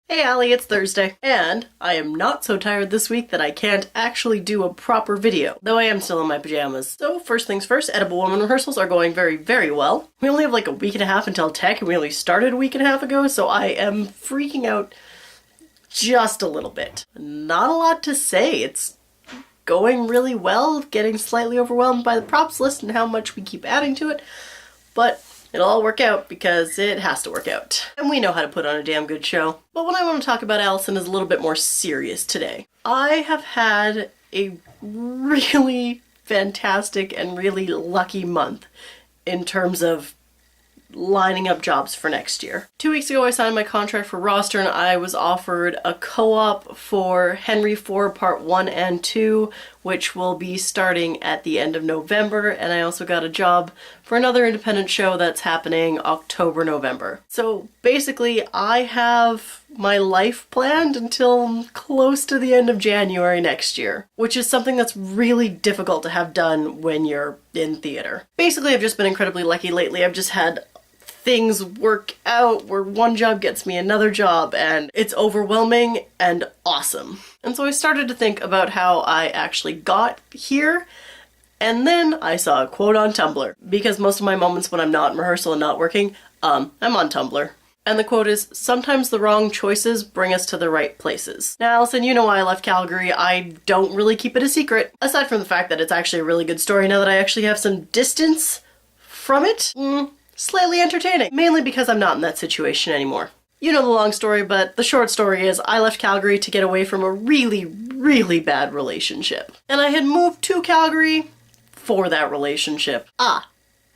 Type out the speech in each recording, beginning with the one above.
Hey Allie, it's Thursday, and I am not so tired this week that I can't actually do a proper video, though I am still in my pajamas. So first things first, Edible Woman rehearsals are going very, very well. We only have like a week and a half until tech, and we only started a week and a half ago, so I am freaking out just a little bit. Not a lot to say. It's going really well, getting slightly overwhelmed by the props list and how much we keep adding to it, but it'll all work out because it has to work out. And we know how to put on a damn good show. But what I want to talk about, Allison, is a little bit more serious today. I have had a really fantastic and really lucky month in terms of lining up jobs for next year. 2 weeks ago I signed my contract for roster and I was offered a co-op for Henry IV Part 1 and 2, which will be starting at the end of November, and I also got a job for another independent show that's happening October-November. So basically I have my life planned until close to the end of January next year, which is something that's really difficult to have done when you're in theater. Basically I've just been incredibly lucky lately. I've just had things work out where one job gets me another job, and it's overwhelming and awesome. And so I started to think about how I actually got here, and then I saw a quote on Tumblr, because most of my moments when I'm not in rehearsal and not working, I'm on Tumblr. And the quote is, "Sometimes the wrong choices bring us to the right places." Now, Allison, you know why I left Calgary. I don't really keep it a secret, aside from the fact that it's actually a really good story now that I actually have some distance from it. Slightly entertaining, mainly because I'm not in that situation anymore. You know the long story, but the short story is I left Calgary to get away from a really, really bad relationship. And I had moved to Calgary for that relationship.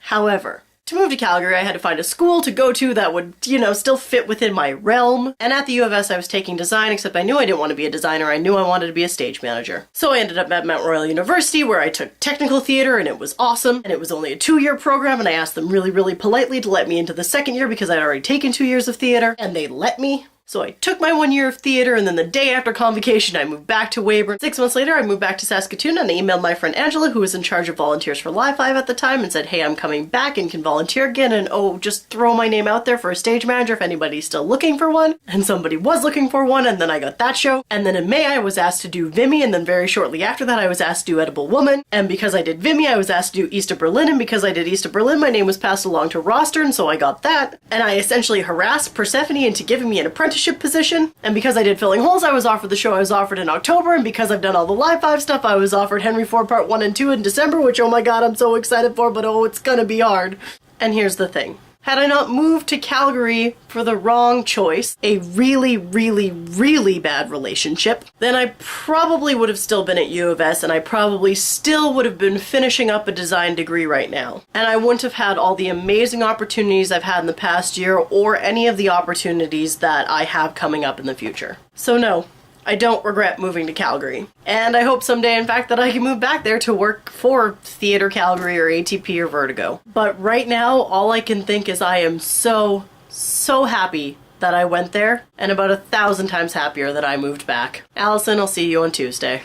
However, to move to Calgary, I had to find a school to go to that would, still fit within my realm. And at the U of S, I was taking design, except I knew I didn't want to be a designer. I knew I wanted to be a stage manager. So I ended up at Mount Royal University, where I took technical theater, and it was awesome. And it was only a 2-year program, and I asked them really, really politely to let me into the second year because I'd already taken 2 years of theater, and they let me. So I took my 1 year of theater, and then the day after convocation, I moved back to Weyburn. 6 months later, I moved back to Saskatoon, and I emailed my friend Angela, who was in charge of volunteers for Live 5 at the time, and said, hey, I'm coming back and can volunteer again, and just throw my name out there for a stage manager if anybody's still looking for one. And somebody was looking for one, and then I got that show. And then in May, I was asked to do Vimy, and then very shortly after that, I was asked to do Edible Woman. And because I did Vimy, I was asked to do East of Berlin, and because I did East of Berlin, my name was passed along to roster, and so I got that. And I essentially harassed Persephone into giving me an apprenticeship position. And because I did Filling Holes, I was offered the show I was offered in October, and because I've done all the Live 5 stuff, I was offered Henry IV Part 1 and 2 in December, which, oh my god, I'm so excited for, but oh, it's gonna be hard. And here's the thing. Had I not moved to Calgary for the wrong choice, a really, really, really bad relationship, then I probably would have still been at U of S, and I probably still would have been finishing up a design degree right now. And I wouldn't have had all the amazing opportunities I've had in the past year, or any of the opportunities that I have coming up in the future. So no, I don't regret moving to Calgary. And I hope someday, in fact, that I can move back there to work for Theatre Calgary or ATP or Vertigo. But right now, all I can think is I am so, so happy that I went there, and about 1,000 times happier that I moved back. Allison, I'll see you on Tuesday.